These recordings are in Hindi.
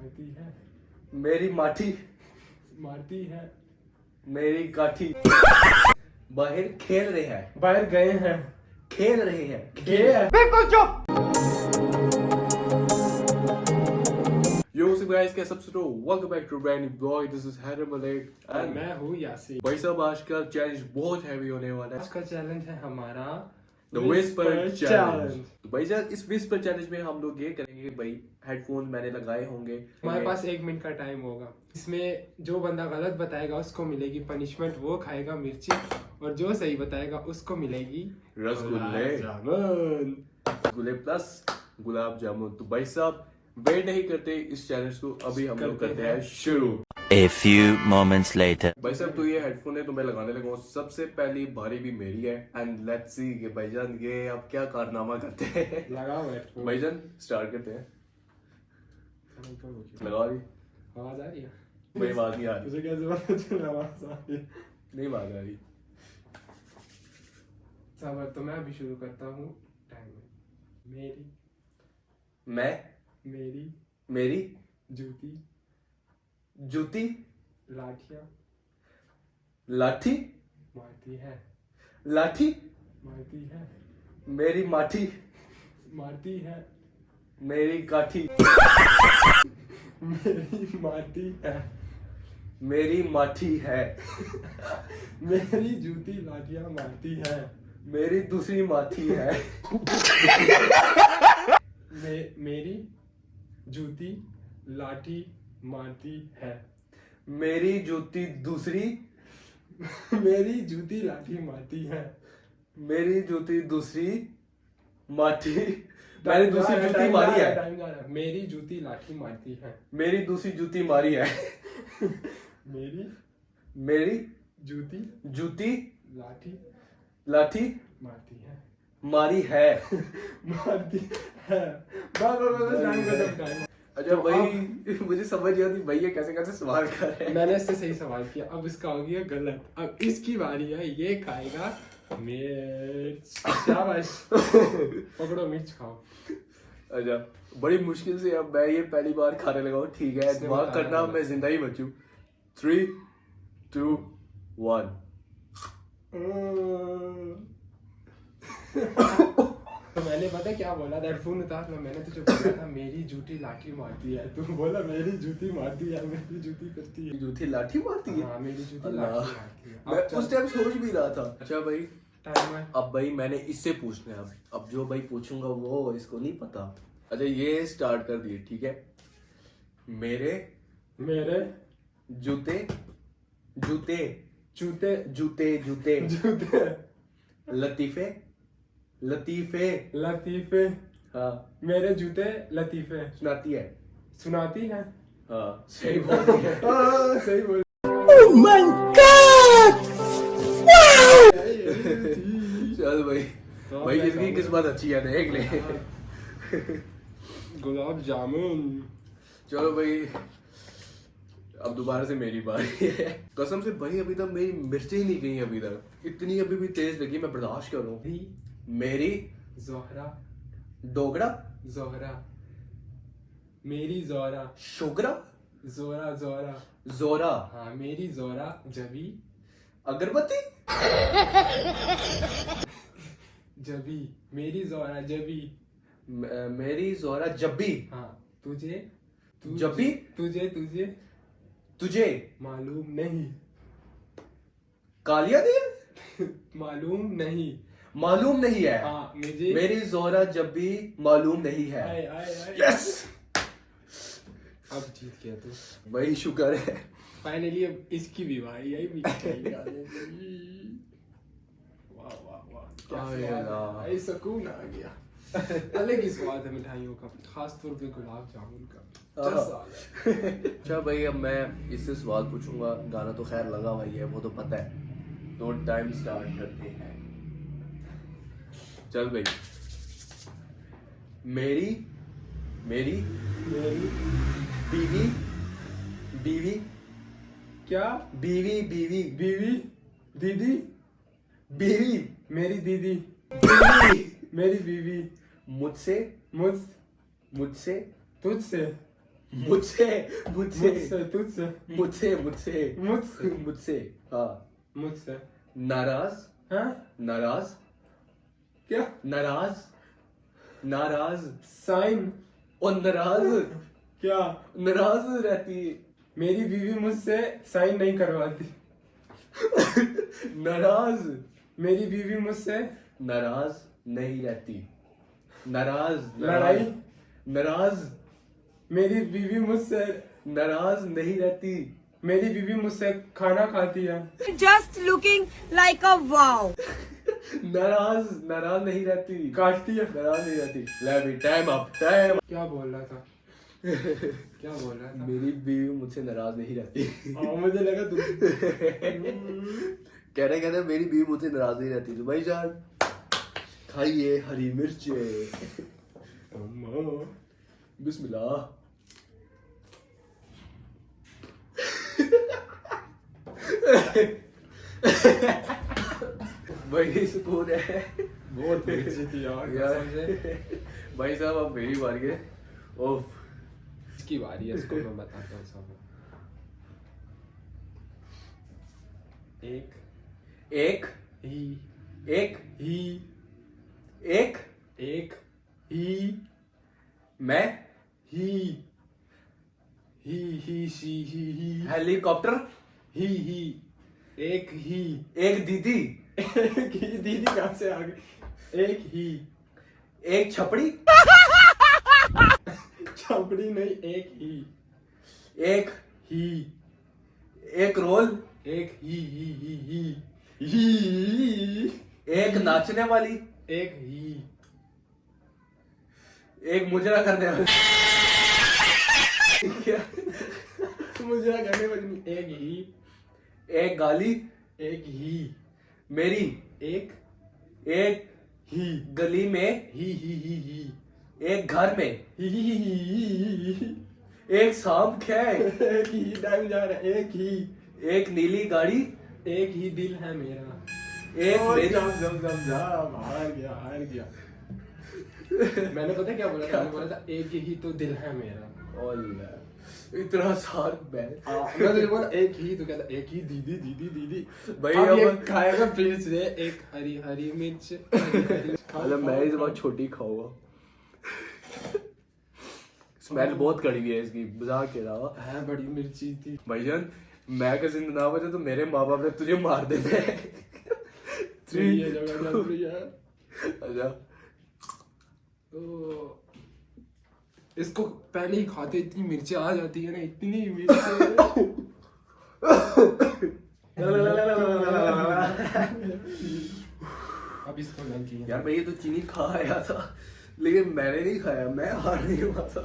मारती है, मेरी माठी मारती है, मेरी काठी। बाहर खेल रहे हैं, बाहर गए हैं, खेल रहे हैं, गए हैं। बिल्कुल चुप। Yo, what's up guys, कैसे सब सुनो? Welcome back to a brand new vlog. This is Haidar Malik और and मैं हूँ यासीन। भाई साहब आज का चैलेंज बहुत हैवी होने वाला आज है। का चैलेंज है हमारा The Whisper Challenge। Challenge। तो भाई साहब इस Whisper Challenge में हम लोग ये करेंगे, भाई हेडफोन मैंने लगाए होंगे, हमारे पास 1 मिनट का टाइम होगा। इसमें जो बंदा गलत बताएगा उसको मिलेगी पनिशमेंट, वो खाएगा मिर्ची, और जो सही बताएगा उसको मिलेगी रसगुल्ले, जामुन। रसगुल्ले प्लस गुलाब जामुन। तो भाई साहब वेट नहीं करते, इस चैलेंज को अभी हम लोग करते हैं शुरू। A few moments later. भाई साहब तो ये हेडफोन है तो मैं लगाने लगा हूँ। सबसे पहली बारी भी मेरी है एंड लेट्स सी कि भाईजान ये अब क्या कारनामा करते हैं। लगाओ हेडफोन। भाईजान स्टार्ट करते हैं। लगा दी आवाज आ रही है? भाई, आवाज नहीं आ रही। तुझे कैसे पता चला आवाज आ रही है? नहीं आवाज आ रही। सबर, तो मैं अभी शुरू करता हूँ। टाइम मेरी मेरी मेरी जूती जूती लाठियाँ लाठी मारती है, लाठी मारती है, मेरी माठी मारती है, मेरी काठी मेरी मारती है, मेरी माठी है, मेरी जूती लाठियाँ मारती है, मेरी दूसरी माठी है, मेरी जूती लाठी मारती है, मेरी जूती दूसरी मेरी जूती लाठी मारती है, मेरी जूती दूसरी माठी। मैंने दूसरी जूती मारी है। टाइम जा रहा है। मेरी जूती लाठी मारती है, मेरी दूसरी जूती मारी है। मेरी मेरी जूती जूती लाठी लाठी मारती है, मारी है। मारती है। बस टाइम खत्म, टाइम। अच्छा भाई मुझे समझ नहीं आती भाई ये कैसे कैसे सवाल कर रहे हैं। मैंने इससे सही सवाल किया, अब इसका हो गया गलत। अब इसकी बारी है, ये खाएगा मिर्च। शाबाश, पकड़ो मिर्च खाओ। अच्छा बड़ी मुश्किल से अब मैं ये पहली बार खाने लगा हूँ। ठीक है, इसने दिमाग बताया करना, था। मैं जिंदा ही बचूं। 3, 2, 1। तो मैंने पता क्या बोला था, हेडफोन उतार लो। मैंने तुझे बोला था मेरी जूती लाठी मारती है, तू बोला मेरी जूती मारती है, मेरी जूती करती है। जूठी लाठी मारती है। हाँ, मेरी जूती अल्लाह। लाठी मारती है। मैं अब उस टाइम सोच भी रहा था। अच्छा भाई टाइम है। अब भाई मैंने इससे पूछना है। अब जो भाई पूछूंगा वो इसको नहीं पता। अच्छा ये स्टार्ट कर दिए, ठीक है। मेरे जूते जूते जूते जूते जूते जूते लतीफे लतीफे लतीफे, हाँ मेरे जूते लतीफे सुनाती है। सुनाती है। हाँ सही बोल रही है। सही बोल। चल भाई, तो भाई मैं इसकी खाऊंगा। किस्मत अच्छी है, देख ले। गुलाब जामुन। चलो भाई अब दोबारा से मेरी बारी है। कसम से भाई अभी तक मेरी मिर्चें ही नहीं गई अभी तक। इतनी अभी भी तेज लगी, मैं बर्दाश्त करूं। मेरी जोहरा डोगरा जोहरा, मेरी जोहरा शोगरा जोरा जोरा। जोरा हाँ, मेरी जोरा जबी अगरबत्ती जबी, मेरी जोरा जबी। मेरी जोरा जब्बी हाँ, तुझे जबी तुझे तुझे तुझे मालूम नहीं, कालिया दे मालूम नहीं। मालूम नहीं है। हाँ, मुझे मेरी जोरा जब्बी मालूम नहीं है। आए आए आए। यस अब जीत गया तू। भाई शुक्र है। फाइनली अब इसकी भी बारी है। वाह वाह वाह, क्या आए स्वाद है। अल्लाह। भाई सुकून आ गया। अलग ही स्वाद है मिठाइयों का, खास तौर पे गुलाब जामुन का। अच्छा भाई अब मैं इससे सवाल पूछूंगा। गाना तो खैर लगा हुआ ही है, वो तो पता है। तो टाइम स्टार्ट करते हैं। चल भाई मेरी मेरी मेरी बीवी बीवी क्या बीवी बीवी बीवी दीदी, बीवी मेरी दीदी, बीवी मेरी बीवी मुझसे मुझ मुझसे तुझसे मुझसे मुझसे मुझसे तुझसे मुझसे मुझसे मुझसे मुझसे हाँ मुझसे नाराज हाँ नाराज क्या नाराज नाराज साइन और नाराज क्या नाराज रहती है मेरी बीवी मुझसे साइन नहीं करवाती नाराज मेरी बीवी मुझसे नाराज नहीं रहती नाराज लड़ाई नाराज मेरी बीवी मुझसे नाराज नहीं रहती मेरी बीवी मुझसे खाना खाती है Just looking like a wow. नाराज नाराज नहीं रहती काटती है नाराज नहीं रहती ले भी टाइम अप टाइम क्या बोल रहा था क्या बोल रहा था मेरी बीवी मुझसे नाराज नहीं रहती मुझे लगा तुम कह रहे मेरी बीवी मुझसे नाराज नहीं रहती तो भाई जान खाइए हरी मिर्च बिस्मिल्लाह बड़ी सुकून है बहुत मिर्ची थी यार यार कसम से। भाई साहब अब मेरी बारी है ओफ इसकी बारी है इसको मैं बताता हूँ सब एक एक ही एक ही एक एक ही मैं ही शी ही हेलीकॉप्टर ही एक ही एक दीदी एक ही दीदी कहाँ से आ गई एक ही एक छपड़ी छपड़ी नहीं एक ही एक ही एक रोल एक ही एक नाचने वाली एक ही एक मुजरा करने वाली क्या मुझे कहने वाली एक ही एक गाली एक ही मेरी एक एक ही गली में ही एक घर में ही एक सांप खे एक ही टाइम जा रहा है एक ही एक नीली गाड़ी एक ही दिल है मेरा एक और मेरी जा हार गया मैंने पता क्या बोला था मैंने बोला था एक ही तो दिल है मेरा ओला, इतना सार बैल मैं तुझे बोला एक ही तो कहता एक ही दीदी भाई अब ये अब खाएगा फिर से एक हरी हरी मिर्च मतलब मैं इस बार छोटी खाऊंगा स्मेल बहुत कड़वी है इसकी मजाक के अलावा है बड़ी मिर्ची थी भाईजान मैं का जिंदा ना बचे तो मेरे माँ बाप ने तुझे मार देना है ये जगह चल रही है अच्छा तो इसको पहले ही खाते इतनी मिर्ची आ जाती है ना इतनी मिर्ची अब इसको गलती यार मैं ये तो चीनी खा आया था लेकिन मैंने नहीं खाया मैं हार नहीं हुआ था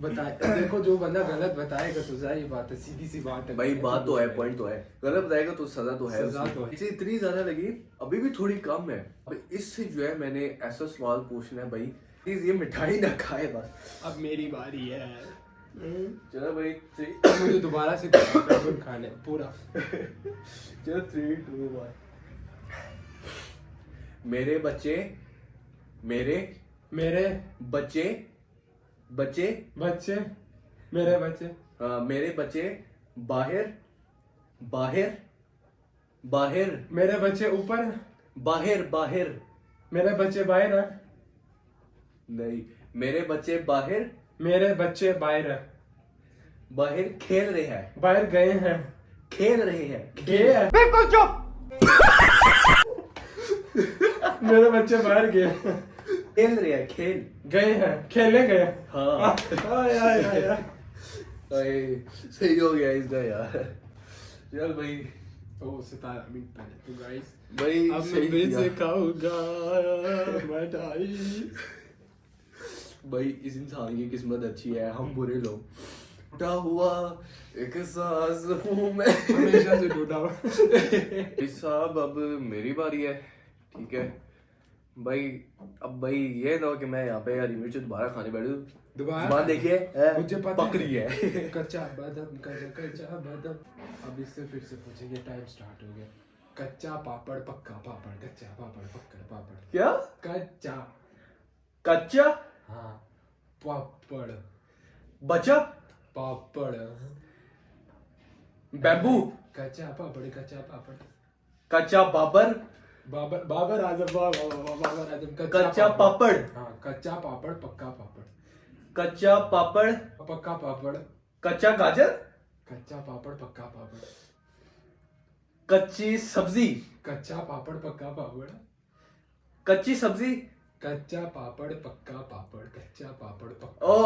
बता देखो जो बंदा गलत बताएगा तो जाहिर बात है सीधी सी बात है भाई बात तो है पॉइंट तो है गलत बताएगा तो सजा तो है सजा उसमें। तो है। इसे इतनी ज्यादा लगी अभी भी थोड़ी कम है अब इससे जो है मैंने ऐसा सवाल पूछना है भाई प्लीज ये मिठाई ना खाए बस अब मेरी बारी है चलो भाई मुझे दोबारा से खाने पूरा चलो 3 2 1 मेरे बच्चे मेरे बच्चे मेरे बच्चे मेरे बच्चे बाहर मेरे बच्चे ऊपर बाहर मेरे बच्चे बाहर है नहीं मेरे बच्चे बाहर मेरे बच्चे बाहर है बाहर खेल रहे हैं बाहर गए हैं खेल रहे हैं गए हैं बिल्कुल चुप मेरे बच्चे बाहर गए हैं खेल रहे हैं खेल गए हैं खेलने गए हाँ आय। सही हो गया इसका यार चल भाई ओ 17 मिनट पहले तो गाइस भाई अब सही मैं फिर किया। से खाऊंगा मिठाई भाई इस इंसान की किस्मत अच्छी है हम बुरे लोग टूटा हुआ एक सांस हूँ मैं हमेशा से टूटा हुआ साहब अब मेरी बारी है ठीक है भाई अब भाई ये ना हो कि मैं यहाँ पे हरी मिर्च दोबारा खाने बैठू दोबारा देखिए मुझे पता पकड़ी है कच्चा बादाम कच्चा बादाम अब इससे फिर से पूछेंगे टाइम स्टार्ट हो गया कच्चा पापड़ पक्का पापड़ कच्चा पापड़ पक्का पापड़ क्या कच्चा कच्चा हाँ पापड़ बचा पापड़ बैम्बू कच्चा पापड़ कच्चा बाबर बाबर आजम बाबर आजम कच्चा पापड़ हाँ कच्चा पापड़ पक्का पापड़ कच्चा पापड़ पक्का पापड़ कच्चा गाजर कच्चा पापड़ पक्का पापड़ कच्ची सब्जी कच्चा पापड़ पक्का पापड़ कच्ची सब्जी कच्चा पापड़ पक्का पापड़ कच्चा पापड़ पक्का ओ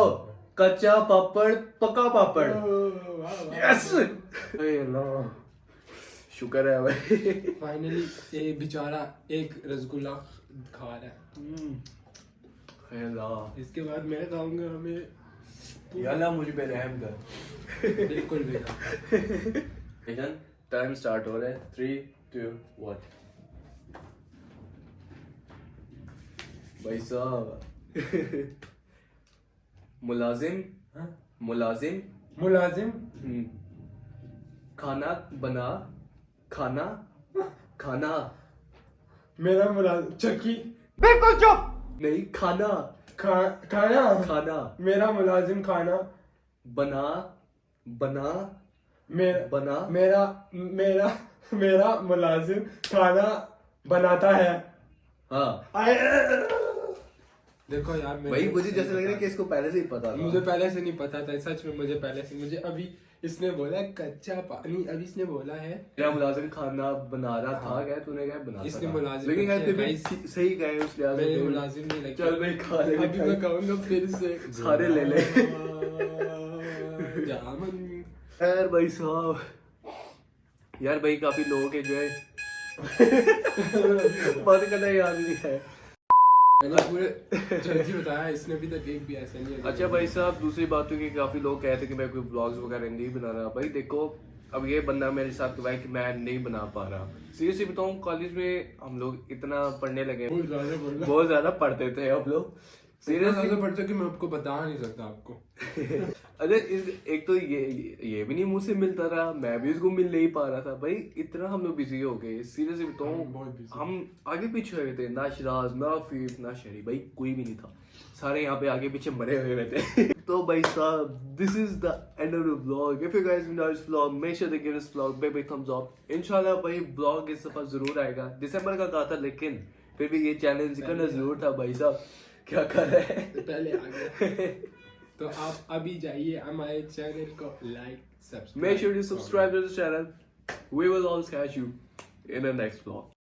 कच्चा पापड़ पक्का पापड़ यस शुक्र है भाई फाइनली ये बेचारा एक रसगुल्ला खा रहा है इसके बाद मैं खाऊंगा हमें याला मुझे पे रहम कर बिल्कुल भी ना। टाइम स्टार्ट हो रहा है 3 2 1 भाई साहब मुलाजिम हाँ? मुलाजिम मुलाजिम खाना बना खाना खाना मेरा मुलाजिम चक्की बिल्कुल चुप नहीं खाना खाना खाना मेरा मुलाजिम खाना बना बना मेरा बना मेरा मेरा मेरा मुलाजिम खाना बनाता है हाँ देखो यार भाई मुझे जैसे लग रहा है कि इसको पहले से ही पता था मुझे पहले से नहीं पता था सच में मुझे पहले से मुझे अभी इसने बोला कच्चा पानी अभी इसने बोला है मेरा मुलाजिम खाना बना रहा था क्या तूने क्या बना इसने मुलाजिम लेकिन किया, यार फिर भी guys। सही गए उस लिहाज से मेरे फिर। मुलाजिम नहीं लगे चल भाई खा ले अभी मैं कहूंगा फिर से सारे ले ले जामन यार भाई साहब यार भाई काफी लोग हैं जो है बात करना याद नहीं है मैंने पूरे जल्दी बताया इसने अभी तक एक भी ऐसा नहीं है अच्छा भाई साहब दूसरी बात हुई कि काफी लोग कहते कि मैं कोई ब्लॉग्स वगैरह नहीं बना रहा भाई देखो अब ये बंदा मेरे साथ हुआ है कि मैं नहीं बना पा रहा सीरियसली बताऊं कॉलेज में हम लोग इतना पढ़ने लगे बहुत ज्यादा पढ़ते थे हम लोग सीरियसली पढ़ते कि मैं आपको बता नहीं सकता आपको अरे एक तो ये भी नहीं मुझसे मिलता रहा मैं भी इसको मिल नहीं पा रहा था भाई इतना हम लोग बिजी हो गए सीरियसली बताऊं हम आगे पीछे हुए थे ना शिराज ना फीफ ना शरी भाई कोई भी नहीं था सारे यहाँ पे आगे पीछे मरे हुए थे तो भाई साहब this is the end of the vlog if you guys enjoyed this vlog make sure to give this vlog big thumbs up इंशाल्लाह भाई व्लॉग इस दफा जरूर आएगा दिसंबर का कहा था लेकिन फिर भी ये चैलेंज करना जरूर था भाई साहब क्या कर रहे हैं पहले आ गया तो आप अभी जाइए हमारे चैनल को like subscribe make sure to subscribe to the channel we will always catch you in the next vlog